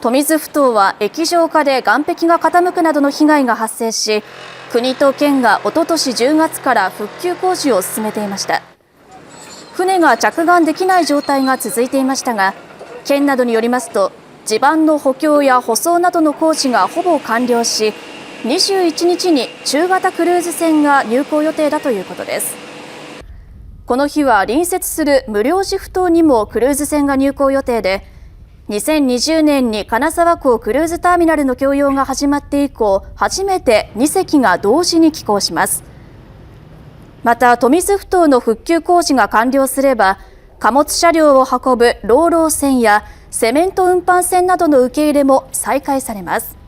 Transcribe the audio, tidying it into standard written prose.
富津ふ頭は液状化で岸壁が傾くなどの被害が発生し、国と県がおととし10月から復旧工事を進めていました。船が着岸できない状態が続いていましたが、県などによりますと、地盤の補強や舗装などの工事がほぼ完了し、21日に中型クルーズ船が入港予定だということです。この日は隣接する無料寺ふ頭にもクルーズ船が入港予定で、2020年に金沢港クルーズターミナルの供用が始まって以降、初めて2隻が同時に寄港します。また、富津ふ頭の復旧工事が完了すれば、貨物車両を運ぶローロー船やセメント運搬船などの受け入れも再開されます。